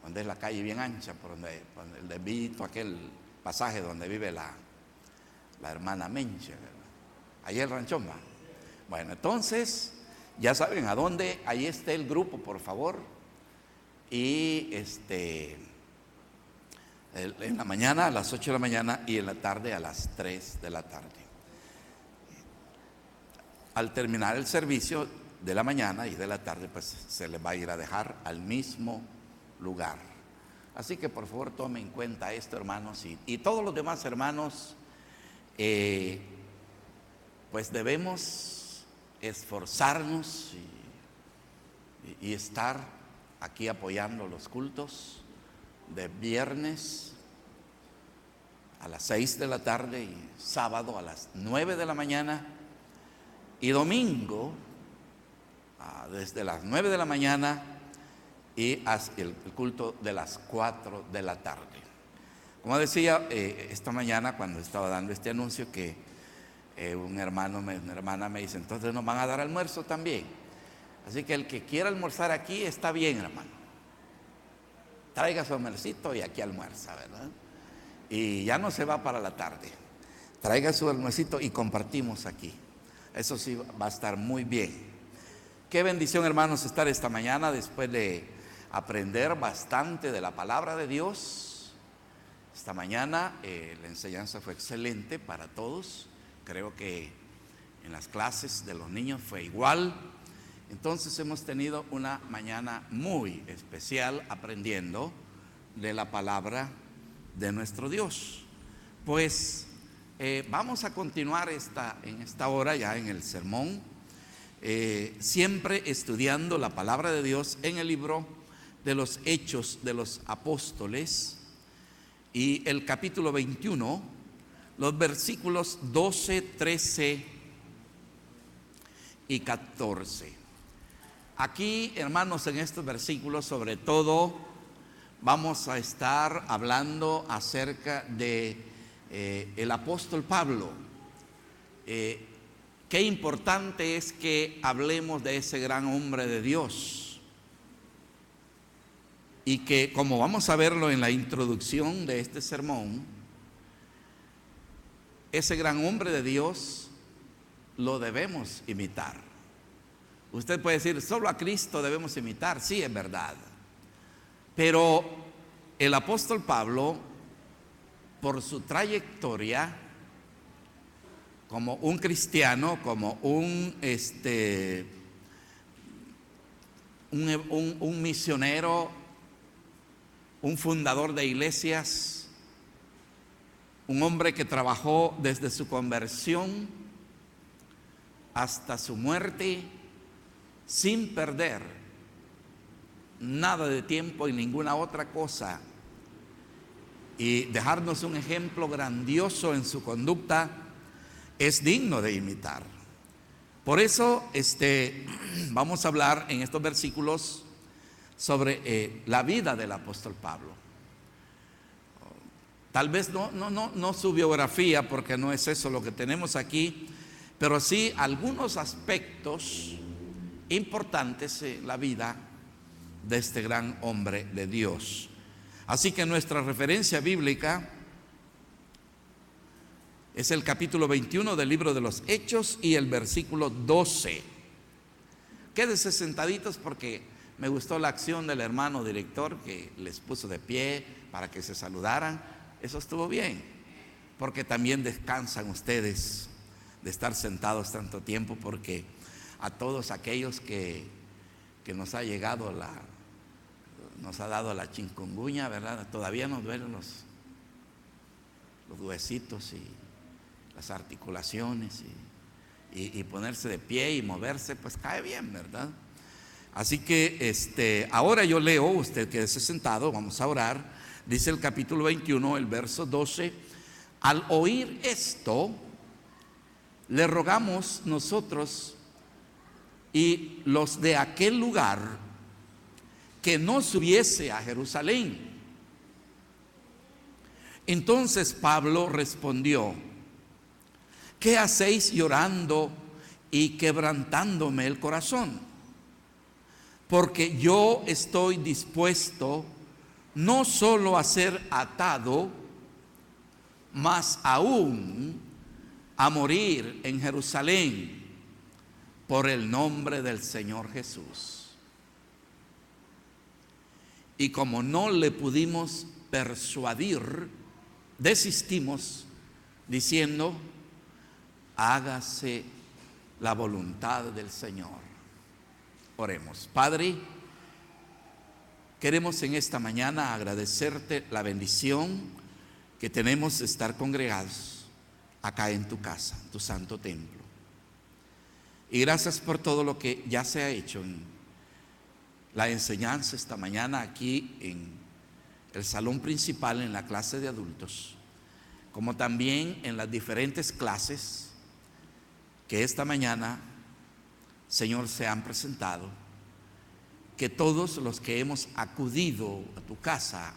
donde es la calle bien ancha, por donde el desvío, aquel pasaje donde vive la hermana Menche, ¿verdad? Ahí el ranchón va. Bueno, entonces, ya saben a dónde, ahí está el grupo, por favor. Y en la mañana a las 8 de la mañana y en la tarde a las 3 de la tarde. Al terminar el servicio de la mañana y de la tarde, pues se les va a ir a dejar al mismo lugar. Así que por favor tomen en cuenta esto, hermanos, y todos los demás hermanos, pues debemos esforzarnos y estar aquí apoyando los cultos de viernes a las 6 de la tarde y sábado a las 9 de la mañana y domingo desde las 9 de la mañana y hasta el culto de las 4 de la tarde. Como decía esta mañana cuando estaba dando este anuncio, que un hermano, una hermana me dice, entonces nos van a dar almuerzo también. Así que el que quiera almorzar aquí está bien, hermano. Traiga su almuercito y aquí almuerza, ¿verdad? Y ya no se va para la tarde. Traiga su almuercito y compartimos aquí. Eso sí va a estar muy bien. Qué bendición, hermanos, estar esta mañana después de aprender bastante de la palabra de Dios. Esta mañana la enseñanza fue excelente para todos. Creo que en las clases de los niños fue igual. Entonces hemos tenido una mañana muy especial aprendiendo de la palabra de nuestro Dios. Pues vamos a continuar en esta hora ya en el sermón, siempre estudiando la palabra de Dios en el libro de los Hechos de los Apóstoles y el capítulo 21, los versículos 12, 13 y 14. Aquí, hermanos, en estos versículos sobre todo vamos a estar hablando acerca de el apóstol Pablo. Qué importante es que hablemos de ese gran hombre de Dios y que, como vamos a verlo en la introducción de este sermón, ese gran hombre de Dios lo debemos imitar. Usted puede decir, solo a Cristo debemos imitar. Sí, es verdad. Pero el apóstol Pablo, por su trayectoria como un cristiano, como un misionero, un fundador de iglesias, un hombre que trabajó desde su conversión hasta su muerte, sin perder nada de tiempo y ninguna otra cosa, y dejarnos un ejemplo grandioso en su conducta, es digno de imitar. Por eso vamos a hablar en estos versículos sobre la vida del apóstol Pablo. Tal vez no su biografía, porque no es eso lo que tenemos aquí, pero sí algunos aspectos importantes en la vida de este gran hombre de Dios. Así que nuestra referencia bíblica es el capítulo 21 del libro de los Hechos y el versículo 12. Quédense sentaditos porque me gustó la acción del hermano director que les puso de pie para que se saludaran. Eso estuvo bien, porque también descansan ustedes de estar sentados tanto tiempo, porque a todos aquellos que nos ha llegado nos ha dado la chikungunya, ¿verdad? Todavía nos duelen los huesitos y las articulaciones y ponerse de pie y moverse, pues cae bien, ¿verdad? Así que ahora yo leo, usted quédese sentado, vamos a orar. Dice el capítulo 21, el verso 12: al oír esto, le rogamos nosotros y los de aquel lugar que no subiese a Jerusalén. Entonces Pablo respondió: ¿qué hacéis llorando y quebrantándome el corazón? Porque yo estoy dispuesto no solo a ser atado, mas aún a morir en Jerusalén por el nombre del Señor Jesús. Y como no le pudimos persuadir, desistimos diciendo: hágase la voluntad del Señor. Oremos. Padre, queremos en esta mañana agradecerte la bendición que tenemos de estar congregados acá en tu casa, en tu santo templo. Y gracias por todo lo que ya se ha hecho en la enseñanza esta mañana aquí en el salón principal, en la clase de adultos, como también en las diferentes clases que esta mañana, Señor, se han presentado. Que todos los que hemos acudido a tu casa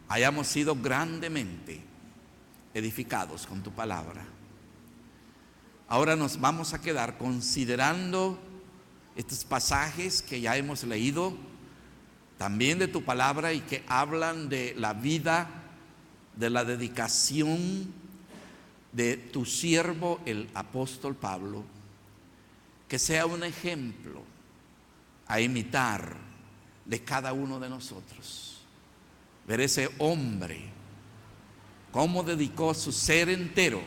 hayamos sido grandemente edificados con tu palabra. Ahora nos vamos a quedar considerando estos pasajes que ya hemos leído, también de tu palabra, y que hablan de la vida, de la dedicación de tu siervo, el apóstol Pablo. Que sea un ejemplo a imitar de cada uno de nosotros. Ver ese hombre, cómo dedicó su ser entero,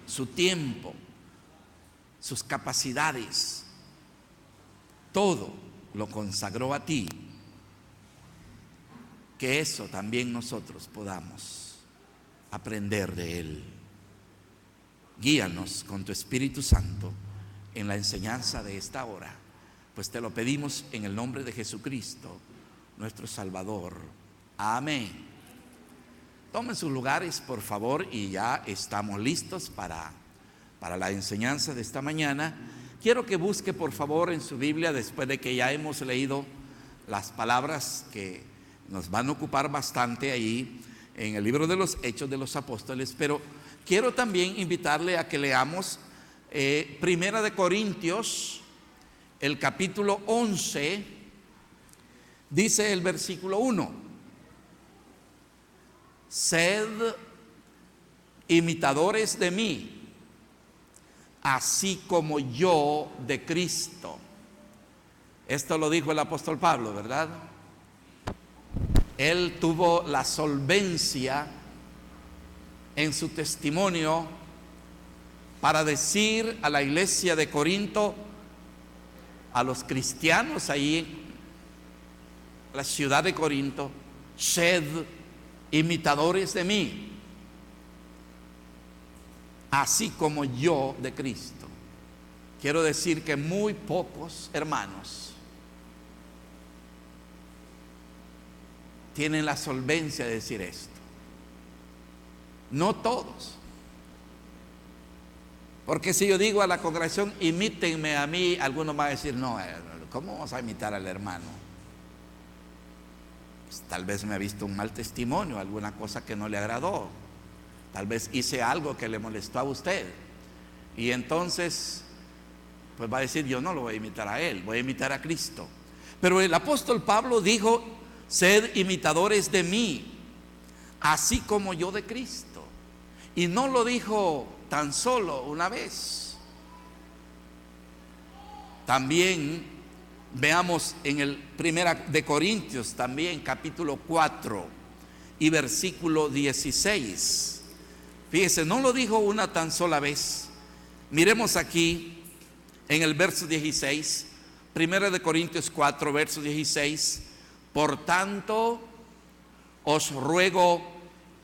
su tiempo, sus capacidades, todo lo consagró a ti. Que eso también nosotros podamos aprender de él. Guíanos con tu Espíritu Santo en la enseñanza de esta hora, pues te lo pedimos en el nombre de Jesucristo, nuestro Salvador. Amén. Tomen sus lugares, por favor, y ya estamos listos para la enseñanza de esta mañana. Quiero que busque, por favor, en su Biblia, después de que ya hemos leído las palabras que nos van a ocupar bastante ahí en el libro de los Hechos de los Apóstoles, pero quiero también invitarle a que leamos Primera de Corintios, el capítulo 11, dice el versículo 1: sed imitadores de mí, así como yo de Cristo. Esto lo dijo el apóstol Pablo, ¿verdad? Él tuvo la solvencia en su testimonio para decir a la iglesia de Corinto, a los cristianos ahí en la ciudad de Corinto: sed imitadores de mí, así como yo de Cristo. Quiero decir que muy pocos hermanos tienen la solvencia de decir esto. No todos. Porque si yo digo a la congregación: imítenme a mí, algunos van a decir: no, ¿cómo vamos a imitar al hermano? Pues tal vez me ha visto un mal testimonio, alguna cosa que no le agradó, tal vez hice algo que le molestó a usted, y entonces pues va a decir: yo no lo voy a imitar a él, voy a imitar a Cristo. Pero el apóstol Pablo dijo: sed imitadores de mí, así como yo de Cristo. Y no lo dijo tan solo una vez. También veamos en el Primera de Corintios, también capítulo 4 y versículo 16. Fíjese, no lo dijo una tan sola vez. Miremos aquí en el verso 16, Primera de Corintios 4, verso 16: por tanto, os ruego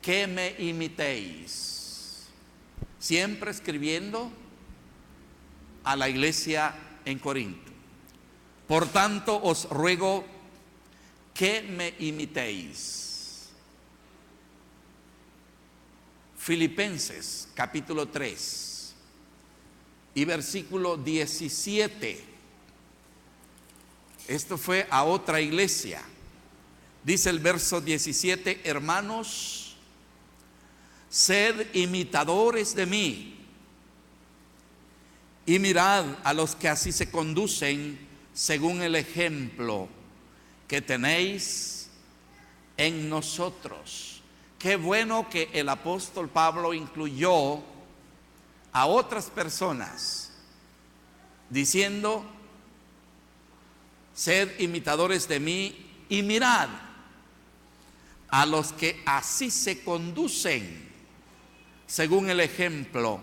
que me imitéis. Siempre escribiendo a la iglesia en Corinto. Por tanto, os ruego que me imitéis. Filipenses capítulo 3 y versículo 17. Esto fue a otra iglesia. Dice el verso 17: hermanos, sed imitadores de mí, y mirad a los que así se conducen según el ejemplo que tenéis en nosotros. Qué bueno que el apóstol Pablo incluyó a otras personas, diciendo: sed imitadores de mí y mirad a los que así se conducen, según el ejemplo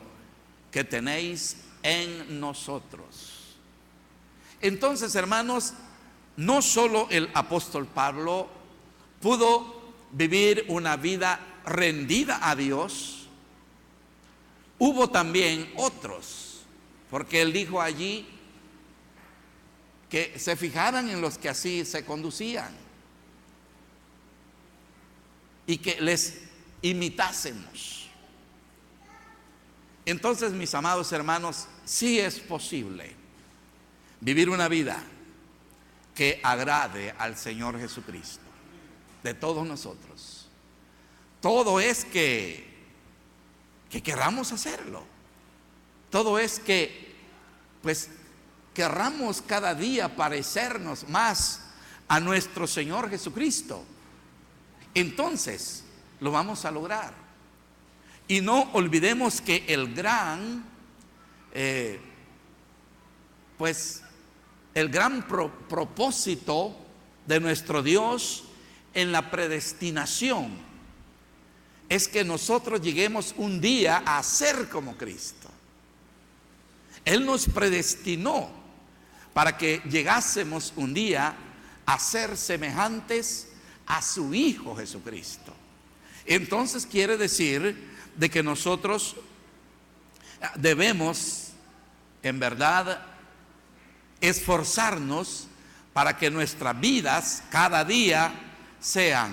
que tenéis en nosotros. Entonces, hermanos, no solo el apóstol Pablo pudo vivir una vida rendida a Dios, hubo también otros, porque él dijo allí que se fijaran en los que así se conducían y que les imitásemos. Entonces, mis amados hermanos, sí es posible vivir una vida que agrade al Señor Jesucristo, de todos nosotros. Todo es que queramos hacerlo. Todo es que, pues, querramos cada día parecernos más a nuestro Señor Jesucristo. Entonces lo vamos a lograr. Y no olvidemos que el gran propósito de nuestro Dios en la predestinación es que nosotros lleguemos un día a ser como Cristo. Él nos predestinó para que llegásemos un día a ser semejantes a su Hijo Jesucristo. Entonces quiere decir de que nosotros debemos, en verdad, esforzarnos para que nuestras vidas cada día sean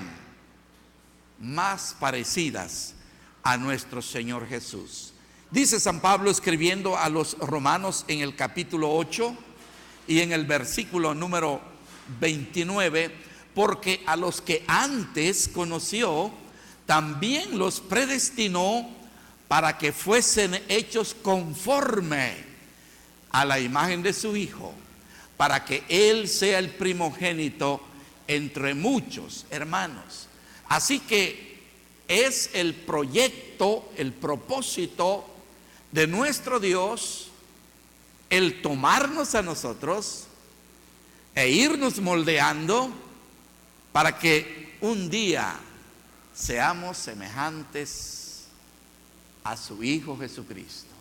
más parecidas a nuestro Señor Jesús. Dice San Pablo escribiendo a los romanos en el capítulo 8 y en el versículo número 29: porque a los que antes conoció, también los predestinó para que fuesen hechos conforme a la imagen de su Hijo, para que Él sea el primogénito entre muchos hermanos. Así que es el proyecto, el propósito de nuestro Dios el tomarnos a nosotros e irnos moldeando para que un día seamos semejantes a su Hijo Jesucristo.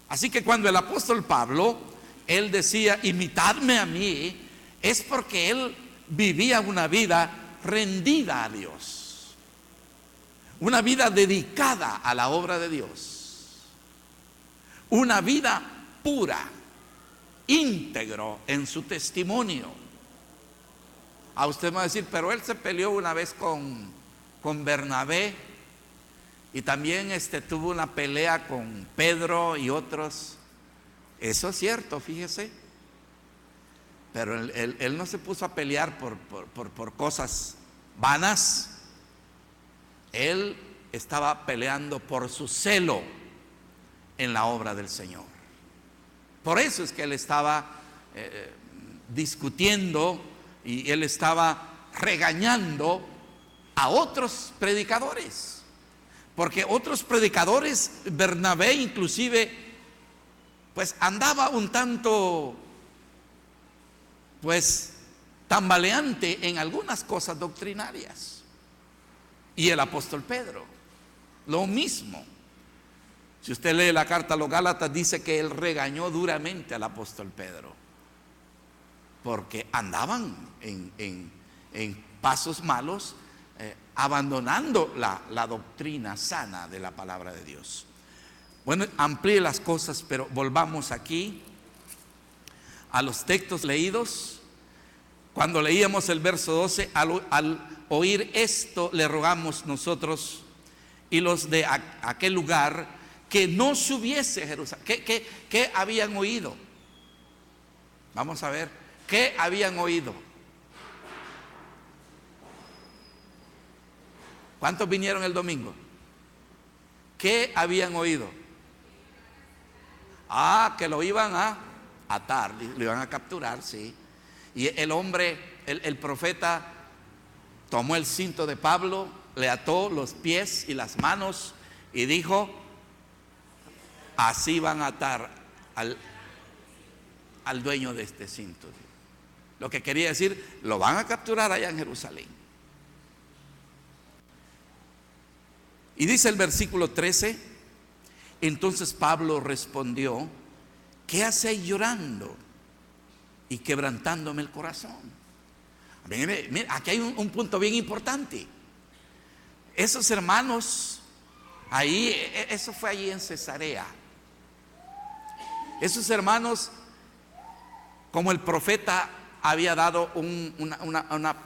Así que cuando el apóstol Pablo, él decía: imitadme a mí, es porque él vivía una vida rendida a Dios, una vida dedicada a la obra de Dios, una vida pura, íntegro en su testimonio. A usted me va a decir: pero él se peleó una vez con Bernabé, y también tuvo una pelea con Pedro y otros. Eso es cierto, fíjese. Pero él no se puso a pelear por cosas vanas. Él estaba peleando por su celo en la obra del Señor. Por eso es que él estaba discutiendo y él estaba regañando a otros predicadores. Porque otros predicadores, Bernabé inclusive, pues andaba un tanto, pues, tambaleante en algunas cosas doctrinarias. Y el apóstol Pedro, lo mismo. Si usted lee la carta a los Gálatas, dice que él regañó duramente al apóstol Pedro, porque andaban en pasos malos, abandonando la doctrina sana de la palabra de Dios. Bueno, amplíe las cosas, pero volvamos aquí a los textos leídos. Cuando leíamos el verso 12, al oír esto, le rogamos nosotros y los de aquel lugar que no subiese a Jerusalén. ¿Qué habían oído? Vamos a ver, ¿qué habían oído? ¿Cuántos vinieron el domingo? ¿Qué habían oído? Que lo iban a atar, lo iban a capturar, sí. Y el hombre, el profeta tomó el cinto de Pablo, le ató los pies y las manos y dijo: así van a atar al dueño de este cinto. Lo que quería decir, lo van a capturar allá en Jerusalén. Y dice el versículo 13: entonces Pablo respondió: ¿qué hacéis llorando y quebrantándome el corazón? Mire, aquí hay un punto bien importante. Esos hermanos, ahí, eso fue allí en Cesarea. Esos hermanos, como el profeta había dado una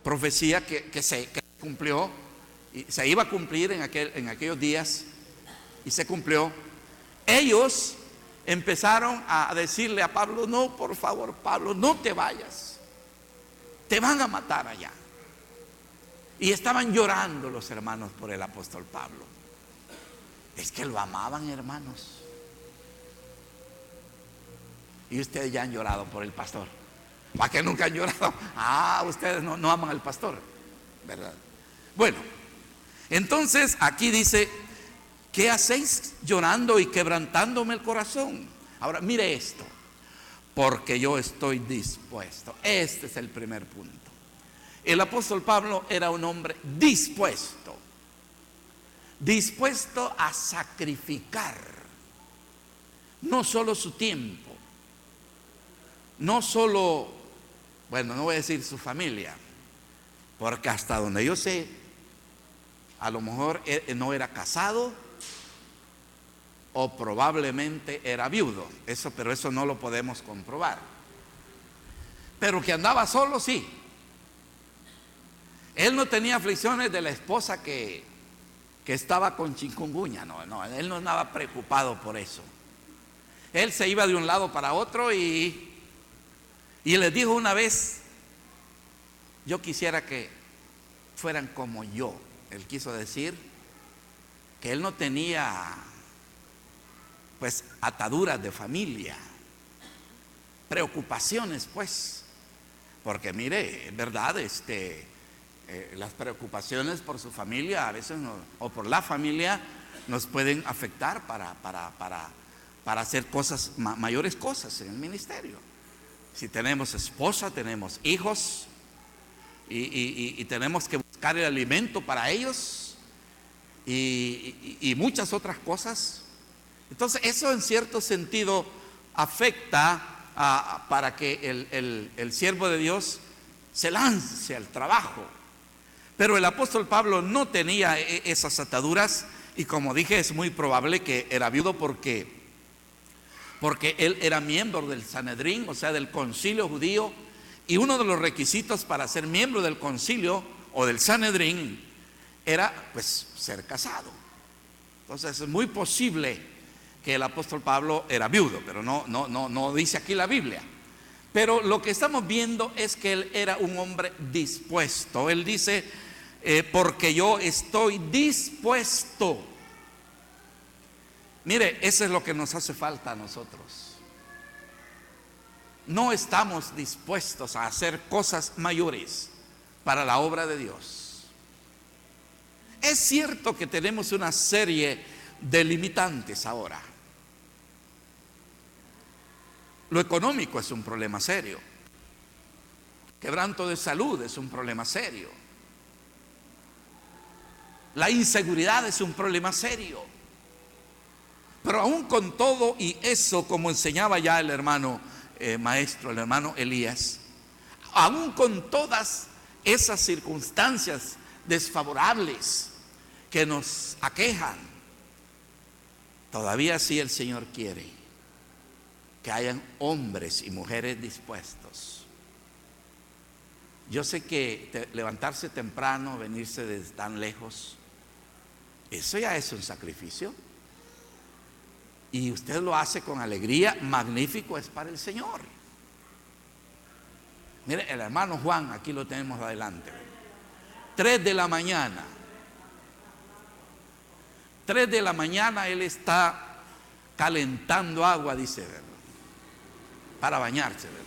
profecía que se cumplió, y se iba a cumplir en aquellos días, y se cumplió. Ellos empezaron a decirle a Pablo: no, por favor, Pablo, no te vayas, te van a matar allá. Y estaban llorando los hermanos por el apóstol Pablo. Es que lo amaban, hermanos. Y ustedes ya han llorado por el pastor. ¿Para qué nunca han llorado? Ustedes no aman al pastor, ¿verdad? Bueno, entonces aquí dice: ¿qué hacéis llorando y quebrantándome el corazón? Ahora mire esto: porque yo estoy dispuesto. Este es el primer punto. El apóstol Pablo era un hombre dispuesto a sacrificar no solo su tiempo, no solo, bueno, no voy a decir su familia, porque hasta donde yo sé, a lo mejor no era casado o probablemente era viudo, pero eso no lo podemos comprobar. Pero que andaba solo, sí. Él no tenía aflicciones de la esposa que estaba con chikungunya, no, él no andaba preocupado por eso. Él se iba de un lado para otro y les dijo una vez: yo quisiera que fueran como yo. Él quiso decir que él no tenía pues ataduras de familia, preocupaciones pues, porque mire, es verdad, las preocupaciones por su familia a veces o por la familia nos pueden afectar para hacer cosas, mayores cosas en el ministerio. Si tenemos esposa, tenemos hijos y tenemos que buscar el alimento para ellos y muchas otras cosas. Entonces eso en cierto sentido afecta para que el siervo de Dios se lance al trabajo. Pero el apóstol Pablo no tenía esas ataduras, y como dije, es muy probable que era viudo porque él era miembro del Sanedrín, o sea, del concilio judío, y uno de los requisitos para ser miembro del concilio o del Sanedrín era pues ser casado. Entonces es muy posible que el apóstol Pablo era viudo, pero no dice aquí la Biblia. Pero lo que estamos viendo es que él era un hombre dispuesto. Él dice: porque yo estoy dispuesto. Mire, eso es lo que nos hace falta a nosotros. No estamos dispuestos a hacer cosas mayores para la obra de Dios. Es cierto que tenemos una serie de limitantes ahora. Lo económico es un problema serio. Quebranto de salud es un problema serio. La inseguridad es un problema serio. Pero aún con todo y eso, como enseñaba ya el hermano maestro, el hermano Elías, aún con todas esas circunstancias desfavorables que nos aquejan, todavía sí el Señor quiere que hayan hombres y mujeres dispuestos. Yo sé que levantarse temprano, venirse desde tan lejos, eso ya es un sacrificio. Y usted lo hace con alegría, magnífico es para el Señor. Mire, el hermano Juan, aquí lo tenemos adelante. 3 de la mañana. 3 de la mañana él está calentando agua, dice, ¿verdad?, para bañarse, ¿verdad?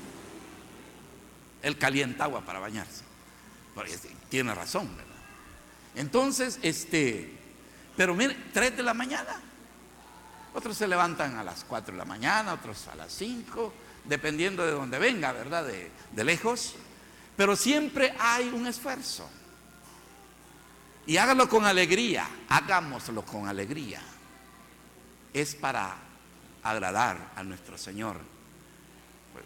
Él calienta agua para bañarse. Tiene razón, ¿verdad? Entonces, pero mire, 3 de la mañana. Otros se levantan a las 4 de la mañana, otros a las 5, dependiendo de donde venga, ¿verdad? De lejos. Pero siempre hay un esfuerzo. Y hágalo con alegría, hagámoslo con alegría. Es para agradar a nuestro Señor.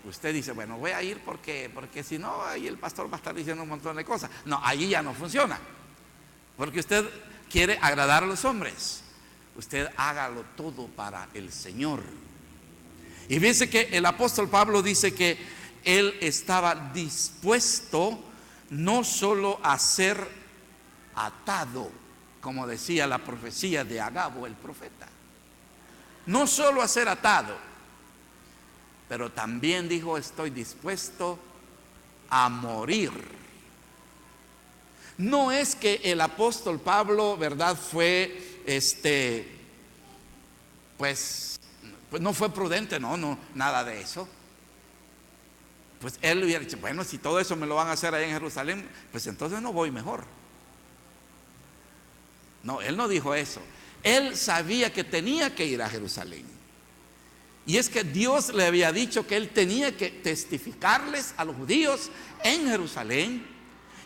Usted dice, bueno, voy a ir porque si no, ahí el pastor va a estar diciendo un montón de cosas. No, allí ya no funciona. Porque usted quiere agradar a los hombres. Usted hágalo todo para el Señor. Y fíjense que el apóstol Pablo dice que él estaba dispuesto no solo a ser atado, como decía la profecía de Agabo el profeta, no solo a ser atado, pero también dijo, estoy dispuesto a morir. No es que el apóstol Pablo, ¿verdad?, fue pues no fue prudente, no, nada de eso. Pues él hubiera dicho, bueno, si todo eso me lo van a hacer allá en Jerusalén, pues entonces no voy mejor. No, él no dijo eso. Él sabía que tenía que ir a Jerusalén. Y es que Dios le había dicho que él tenía que testificarles a los judíos en Jerusalén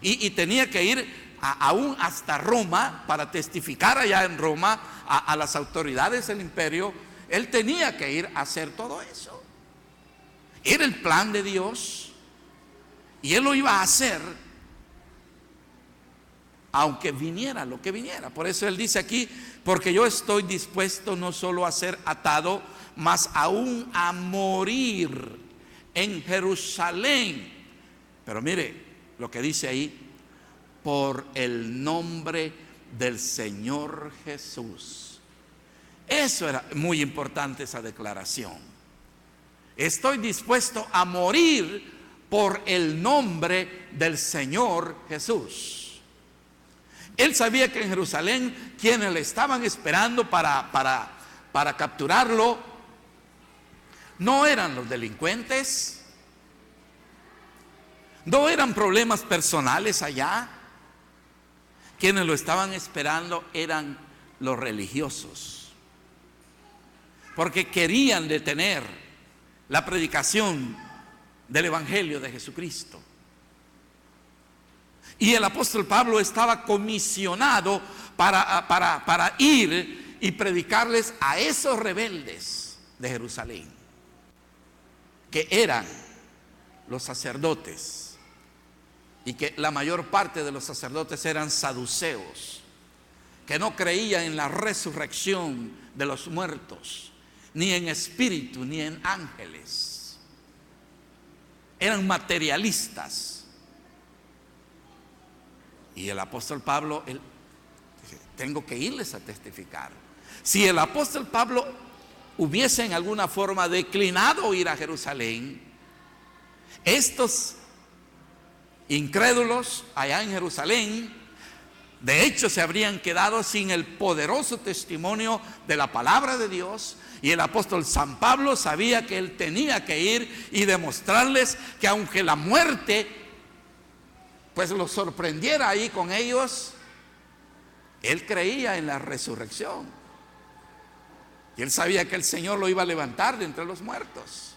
y tenía que ir aún hasta Roma para testificar allá en Roma a las autoridades del imperio. Él tenía que ir a hacer todo eso. Era el plan de Dios y él lo iba a hacer aunque viniera lo que viniera. Por eso él dice aquí, porque yo estoy dispuesto no solo a ser atado, mas aún a morir en Jerusalén. Pero mire lo que dice ahí, por el nombre del Señor Jesús. Eso era muy importante, esa declaración. Estoy dispuesto a morir por el nombre del Señor Jesús. Él sabía que en Jerusalén quienes le estaban esperando para capturarlo no eran los delincuentes, no eran problemas personales allá. Quienes lo estaban esperando eran los religiosos, porque querían detener la predicación del Evangelio de Jesucristo. Y el apóstol Pablo estaba comisionado para ir y predicarles a esos rebeldes de Jerusalén, que eran los sacerdotes, y que la mayor parte de los sacerdotes eran saduceos, que no creían en la resurrección de los muertos, ni en espíritu, ni en ángeles. Eran materialistas. Y el apóstol Pablo, él dice, tengo que irles a testificar. Si el apóstol Pablo hubiese en alguna forma declinado ir a Jerusalén, estos incrédulos allá en Jerusalén, de hecho, se habrían quedado sin el poderoso testimonio de la palabra de Dios. Y el apóstol San Pablo sabía que él tenía que ir y demostrarles que aunque la muerte pues los sorprendiera ahí con ellos, él creía en la resurrección. Y él sabía que el Señor lo iba a levantar de entre los muertos.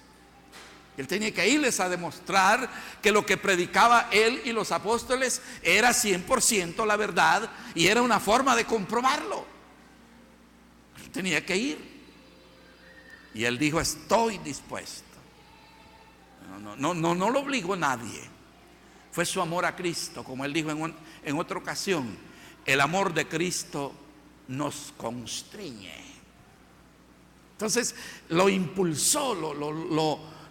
Él tenía que irles a demostrar que lo que predicaba él y los apóstoles era 100% la verdad, y era una forma de comprobarlo. Él tenía que ir. Y él dijo, estoy dispuesto. No lo obligó nadie. Fue su amor a Cristo, como él dijo en otra ocasión. El amor de Cristo nos constriñe. Entonces lo impulsó,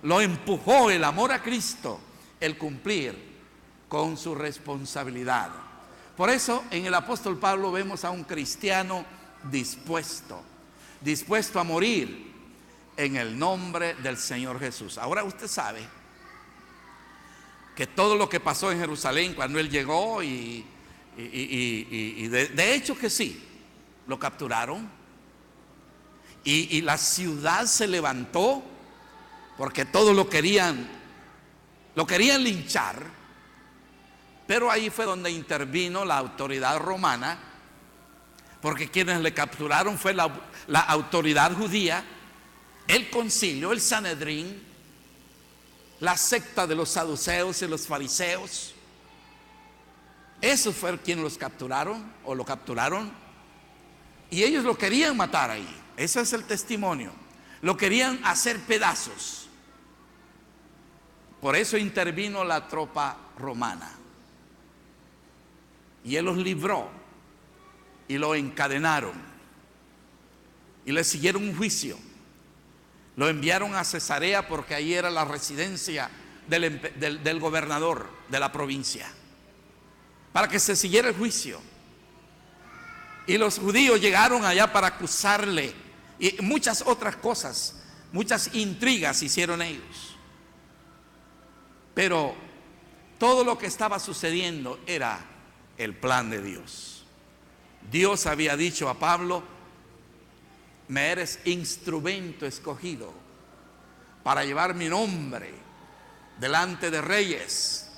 lo empujó el amor a Cristo, el cumplir con su responsabilidad. Por eso en el apóstol Pablo vemos a un cristiano dispuesto a morir en el nombre del Señor Jesús. Ahora usted sabe que todo lo que pasó en Jerusalén cuando él llegó y de hecho que sí, lo capturaron y la ciudad se levantó porque todos lo querían linchar, Pero ahí fue donde intervino la autoridad romana, porque quienes le capturaron fue la autoridad judía, el concilio, el Sanedrín, la secta de los saduceos y los fariseos. Esos fueron quienes los capturaron o lo capturaron, y ellos lo querían matar ahí. Ese es el testimonio. Lo querían hacer pedazos. Por eso intervino la tropa romana. Y él los libró y lo encadenaron. Y le siguieron un juicio. Lo enviaron a Cesarea porque ahí era la residencia del gobernador de la provincia, para que se siguiera el juicio. Y los judíos llegaron allá para acusarle y muchas otras cosas, muchas intrigas hicieron ellos. Pero todo lo que estaba sucediendo era el plan de Dios. Dios había dicho a Pablo: me eres instrumento escogido para llevar mi nombre delante de reyes,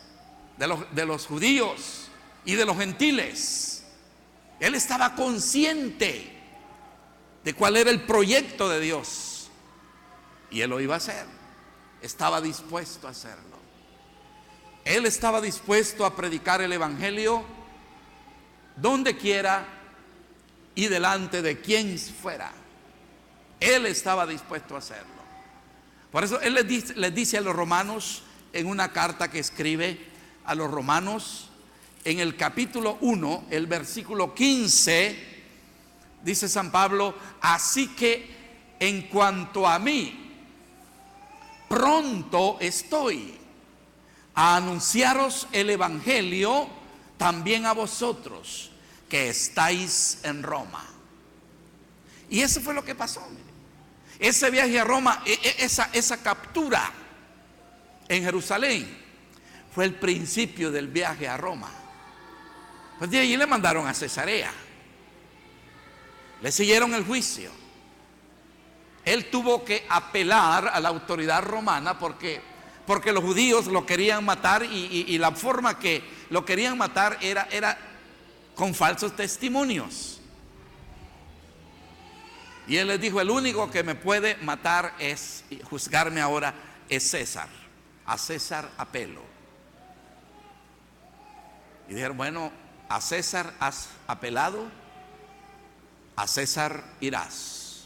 de los judíos y de los gentiles. Él estaba consciente de cuál era el proyecto de Dios, y él lo iba a hacer. Estaba dispuesto a hacerlo. Él estaba dispuesto a predicar el evangelio donde quiera y delante de quien fuera. Él estaba dispuesto a hacerlo. Por eso él les dice a los romanos, en una carta que escribe a los romanos, en el capítulo 1, el versículo 15, dice San Pablo: así que en cuanto a mí, pronto estoy a anunciaros el evangelio también a vosotros que estáis en Roma. Y eso fue lo que pasó. Ese viaje a Roma, esa captura en Jerusalén, fue el principio del viaje a Roma. Pues de allí le mandaron a Cesarea, le siguieron el juicio. Él tuvo que apelar a la autoridad romana porque los judíos lo querían matar, y la forma que lo querían matar era con falsos testimonios. Y él les dijo: el único que me puede matar es juzgarme ahora es César. A César apelo. Y dijeron: bueno, a César has apelado, a César irás.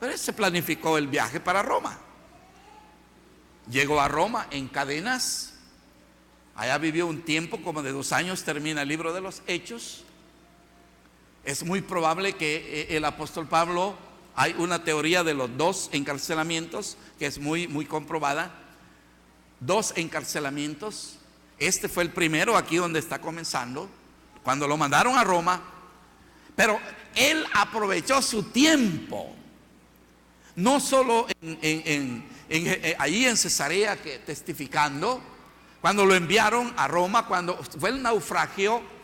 Pero él se planificó el viaje para Roma. Llegó a Roma en cadenas. Allá vivió un tiempo como de 2 años. Termina el libro de los Hechos. Es muy probable que el apóstol Pablo, hay una teoría de los 2 encarcelamientos que es muy, muy comprobada. 2 encarcelamientos. Este fue el primero, aquí donde está comenzando, cuando lo mandaron a Roma. Pero él aprovechó su tiempo, no solo allí en Cesarea, que testificando. Cuando lo enviaron a Roma, cuando fue el naufragio,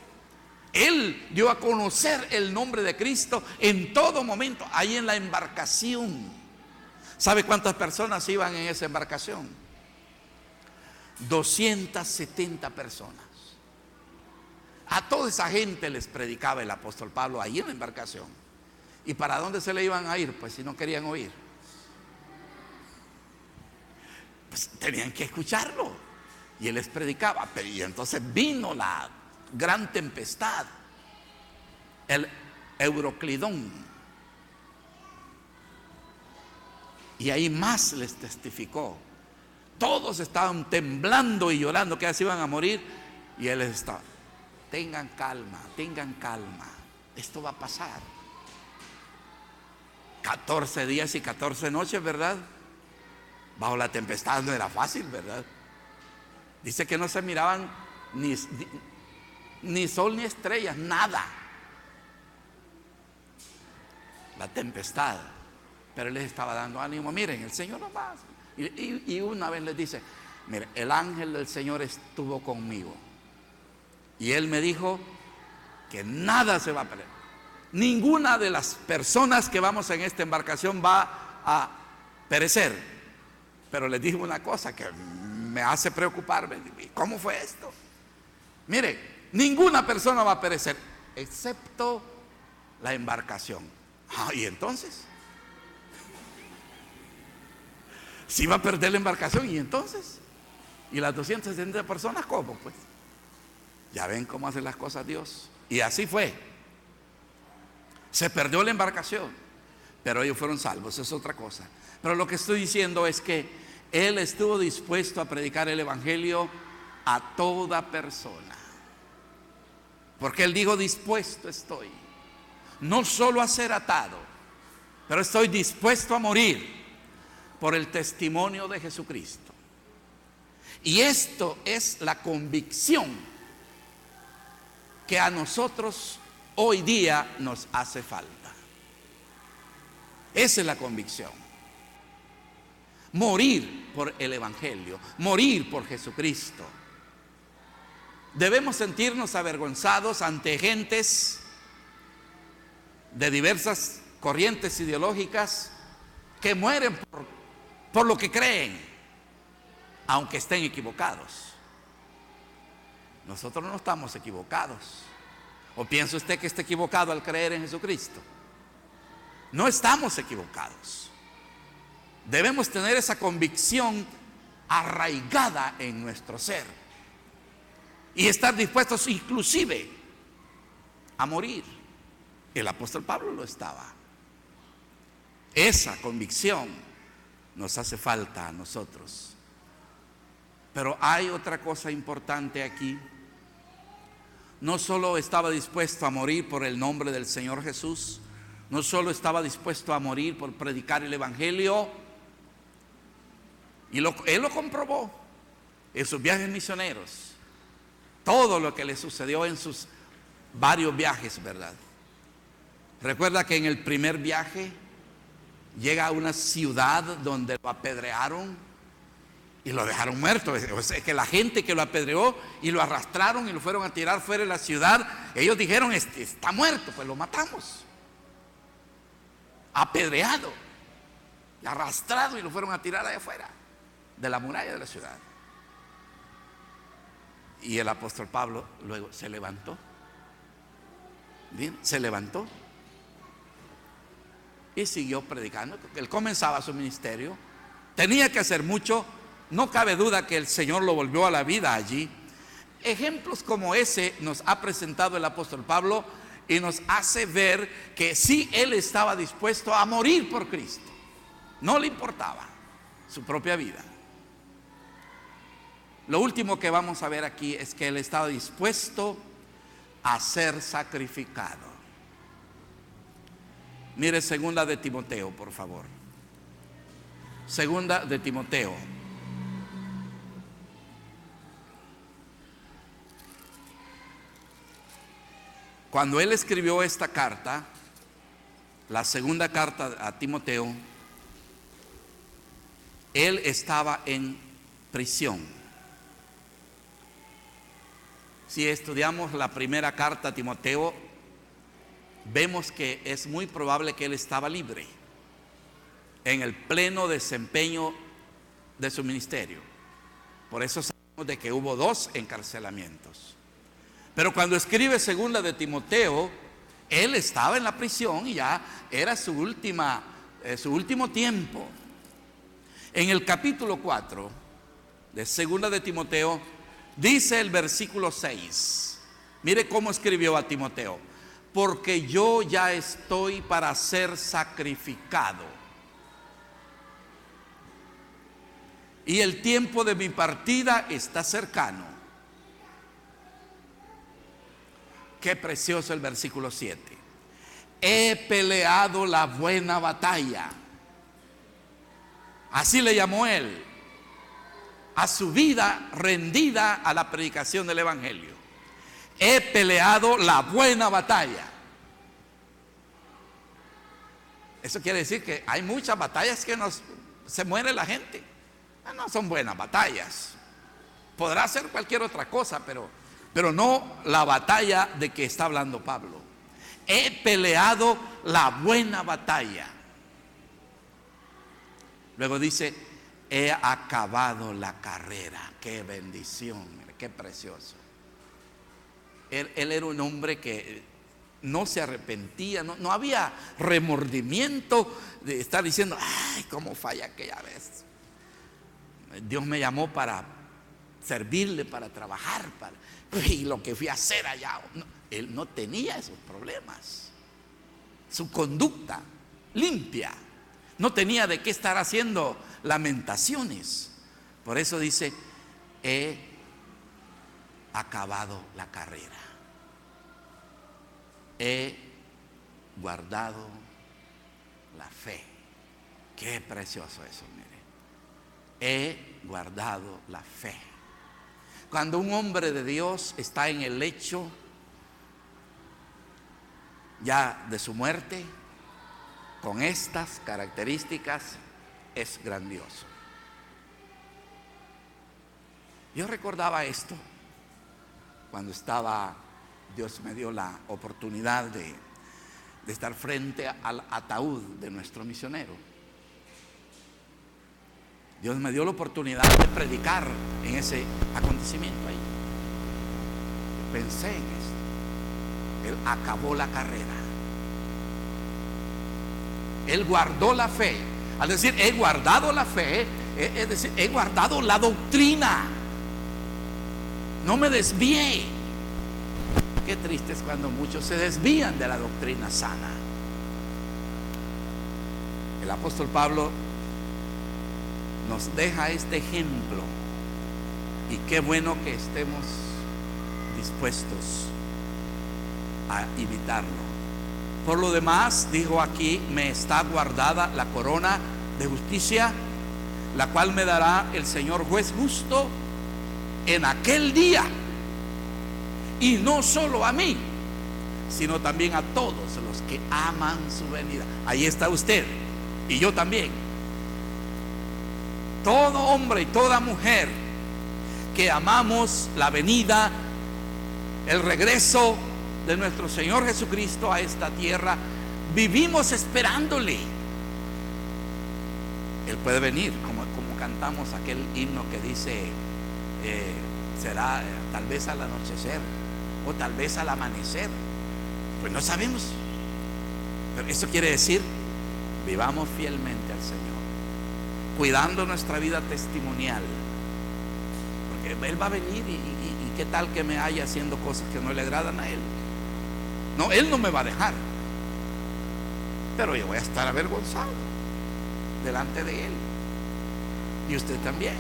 él dio a conocer el nombre de Cristo en todo momento, ahí en la embarcación. ¿Sabe cuántas personas iban en esa embarcación? 270 personas. A toda esa gente les predicaba el apóstol Pablo ahí en la embarcación. ¿Y para dónde se le iban a ir? Pues si no querían oír, pues tenían que escucharlo. Y él les predicaba. Y entonces vino la gran tempestad, el Euroclidón, y ahí más les testificó. Todos estaban temblando y llorando que ya se iban a morir, y él les estaba: tengan calma, esto va a pasar. 14 días y 14 noches, ¿verdad? Bajo la tempestad no era fácil, ¿verdad? Dice que no se miraban ni sol ni estrellas, nada. La tempestad. Pero él les estaba dando ánimo. Miren, el Señor no va. Y una vez les dice: mire, el ángel del Señor estuvo conmigo, y él me dijo que nada se va a perder. Ninguna de las personas que vamos en esta embarcación va a perecer. Pero les dijo una cosa que me hace preocuparme: ¿cómo fue esto? Mire, ninguna persona va a perecer, excepto la embarcación. ¿Y entonces? Si va a perder la embarcación, ¿y entonces? ¿Y las 270 personas cómo? Pues ya ven cómo hace las cosas Dios. Y así fue. Se perdió la embarcación, pero ellos fueron salvos, es otra cosa. Pero lo que estoy diciendo es que Él estuvo dispuesto a predicar el evangelio a toda persona. Porque Él dijo: dispuesto estoy, no solo a ser atado, pero estoy dispuesto a morir por el testimonio de Jesucristo. Y esto es la convicción que a nosotros hoy día nos hace falta. Esa es la convicción. Morir por el evangelio, morir por Jesucristo. Debemos sentirnos avergonzados ante gentes de diversas corrientes ideológicas que mueren por lo que creen, aunque estén equivocados. Nosotros no estamos equivocados. ¿O piensa usted que está equivocado al creer en Jesucristo? No estamos equivocados. Debemos tener esa convicción arraigada en nuestro ser y estar dispuestos inclusive a morir. El apóstol Pablo lo estaba. Esa convicción nos hace falta a nosotros. Pero hay otra cosa importante aquí. No solo estaba dispuesto a morir por el nombre del Señor Jesús, no solo estaba dispuesto a morir por predicar el evangelio, y él lo comprobó en sus viajes misioneros, todo lo que le sucedió en sus varios viajes, ¿verdad? Recuerda que en el primer viaje llega a una ciudad donde lo apedrearon y lo dejaron muerto. O sea, que la gente que lo apedreó y lo arrastraron y lo fueron a tirar fuera de la ciudad, ellos dijeron: está muerto, pues lo matamos. Apedreado, arrastrado, y lo fueron a tirar allá afuera de la muralla de la ciudad. Y el apóstol Pablo luego se levantó. Bien, se levantó y siguió predicando. Él comenzaba su ministerio, tenía que hacer mucho. No cabe duda que el Señor lo volvió a la vida allí. Ejemplos como ese nos ha presentado el apóstol Pablo y nos hace ver que sí, él estaba dispuesto a morir por Cristo. No le importaba su propia vida. Lo último que vamos a ver aquí es que él estaba dispuesto a ser sacrificado. Mire segunda de Timoteo, por favor. Segunda de Timoteo. Cuando él escribió esta carta, la segunda carta a Timoteo, él estaba en prisión. Si estudiamos la primera carta a Timoteo, vemos que es muy probable que él estaba libre, en el pleno desempeño de su ministerio. Por eso sabemos de que hubo 2 encarcelamientos. Pero cuando escribe segunda de Timoteo, él estaba en la prisión y ya era su último tiempo. En el capítulo 4 de segunda de Timoteo, dice el versículo 6. Mire cómo escribió a Timoteo: porque yo ya estoy para ser sacrificado, y el tiempo de mi partida está cercano. Qué precioso el versículo 7. He peleado la buena batalla. Así le llamó él a su vida rendida a la predicación del evangelio. He peleado la buena batalla. Eso quiere decir que hay muchas batallas que se muere la gente. No son buenas batallas. Podrá ser cualquier otra cosa, pero no la batalla de que está hablando Pablo. He peleado la buena batalla. Luego dice: he acabado la carrera. Qué bendición, qué precioso. Él era un hombre que no se arrepentía, no había remordimiento de estar diciendo, ay, cómo falla aquella vez. Dios me llamó para servirle, para trabajar, y lo que fui a hacer allá. No, él no tenía esos problemas. Su conducta limpia. No tenía de qué estar haciendo lamentaciones. Por eso dice, he acabado la carrera. He guardado la fe. Qué precioso eso, mire. He guardado la fe. Cuando un hombre de Dios está en el lecho ya de su muerte, con estas características, es grandioso. Yo recordaba esto cuando Dios me dio la oportunidad de estar frente al ataúd de nuestro misionero. Dios me dio la oportunidad de predicar en ese acontecimiento ahí. Pensé en esto. Él acabó la carrera. Él guardó la fe. Al decir he guardado la fe, es decir, he guardado la doctrina. No me desvié. Qué triste es cuando muchos se desvían de la doctrina sana. El apóstol Pablo nos deja este ejemplo, y qué bueno que estemos dispuestos a imitarlo. Por lo demás, dijo aquí, me está guardada la corona de justicia, la cual me dará el Señor juez justo en aquel día, y no solo a mí, sino también a todos los que aman su venida. Ahí está usted y yo también. Todo hombre y toda mujer que amamos la venida, el regreso de nuestro Señor Jesucristo a esta tierra, vivimos esperándole. Él puede venir, como cantamos aquel himno que dice, será tal vez al anochecer o tal vez al amanecer. Pues no sabemos. Pero eso quiere decir, vivamos fielmente al Señor, cuidando nuestra vida testimonial, porque Él va a venir y qué tal que me haya haciendo cosas que no le agradan a Él. No, Él no me va a dejar, pero yo voy a estar avergonzado delante de Él, y usted también.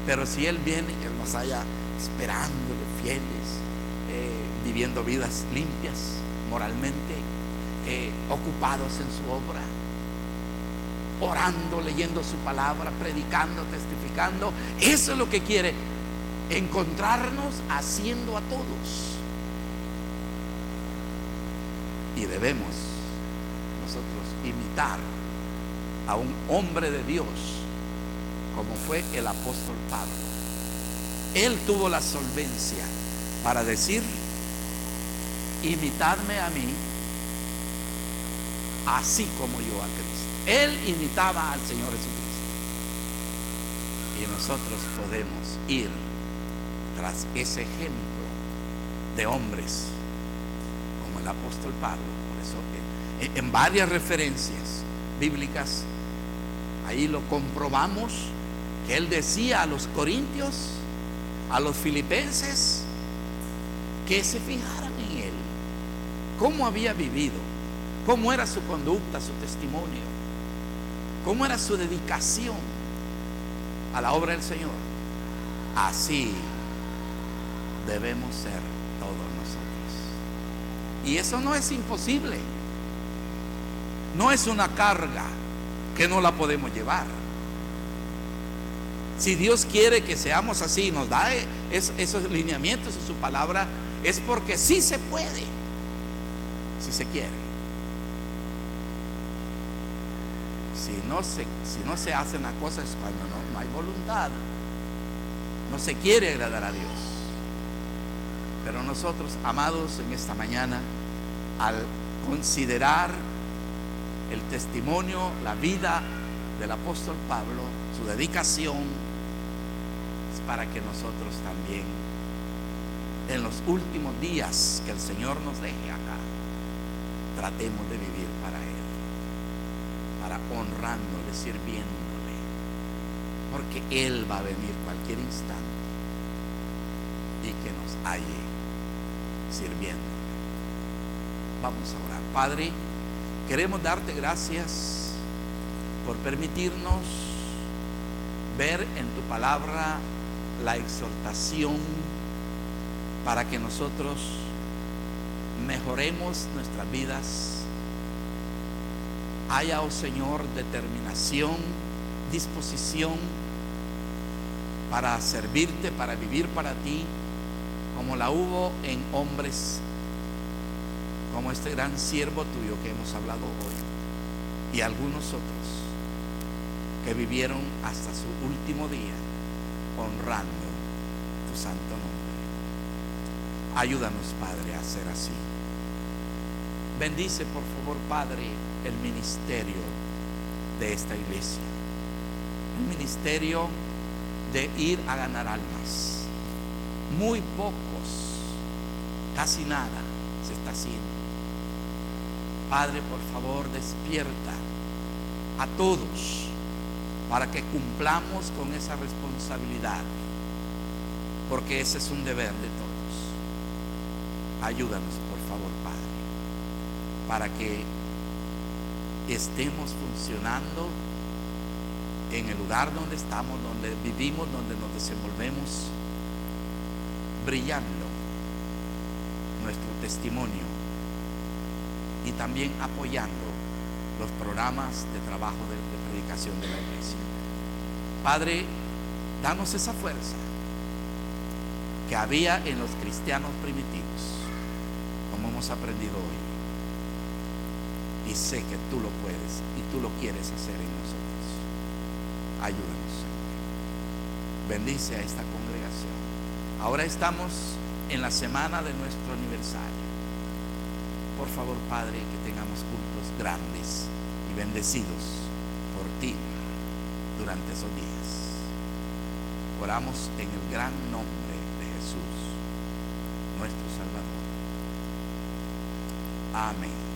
Pero si Él viene, Él nos haya esperándole fieles, viviendo vidas limpias moralmente, ocupados en su obra, orando, leyendo su palabra, predicando, testificando. Eso es lo que quiere, encontrarnos haciendo a todos. Y debemos nosotros imitar a un hombre de Dios como fue el apóstol Pablo. Él tuvo la solvencia para decir, imitadme a mí, así como yo a Cristo. Él imitaba al Señor Jesucristo, y nosotros podemos ir tras ese ejemplo de hombres como el apóstol Pablo. Por eso en varias referencias bíblicas ahí lo comprobamos, que él decía a los corintios, a los filipenses, que se fijaran en él, cómo había vivido, cómo era su conducta, su testimonio, cómo era su dedicación a la obra del Señor. Así debemos ser todos nosotros. Y eso no es imposible, no es una carga que no la podemos llevar. Si Dios quiere que seamos así, nos da esos lineamientos en su palabra, es porque sí se puede, si se quiere. Si no se hacen las cosas es cuando no hay voluntad, no se quiere agradar a Dios. Pero nosotros, amados, en esta mañana, al considerar el testimonio, la vida del apóstol Pablo, su dedicación, es para que nosotros también en los últimos días que el Señor nos deje acá, tratemos de vivir para Él, para honrándole, sirviéndole, porque Él va a venir cualquier instante y que nos halle sirviéndole. Vamos a orar. Padre, queremos darte gracias por permitirnos ver en tu palabra la exhortación para que nosotros mejoremos nuestras vidas. Haya, oh Señor, determinación, disposición para servirte, para vivir para ti, como la hubo en hombres como este gran siervo tuyo que hemos hablado hoy, y algunos otros que vivieron hasta su último día honrando tu santo nombre. Ayúdanos, Padre, a ser así. Bendice, por favor, Padre, el ministerio de esta iglesia, el ministerio de ir a ganar almas. Muy pocos, casi nada se está haciendo. Padre, por favor, despierta a todos para que cumplamos con esa responsabilidad, porque ese es un deber de todos. Ayúdanos, por favor, Padre, para que estemos funcionando en el lugar donde estamos, donde vivimos, donde nos desenvolvemos, brillando nuestro testimonio y también apoyando los programas de trabajo de predicación de la iglesia. Padre, danos esa fuerza que había en los cristianos primitivos, como hemos aprendido hoy, y sé que tú lo puedes y tú lo quieres hacer en nosotros. Ayúdanos, Señor. Bendice a esta congregación. Ahora estamos en la semana de nuestro aniversario. Por favor, Padre, que tengamos cultos grandes y bendecidos por ti durante esos días. Oramos en el gran nombre de Jesús, nuestro Salvador. Amén.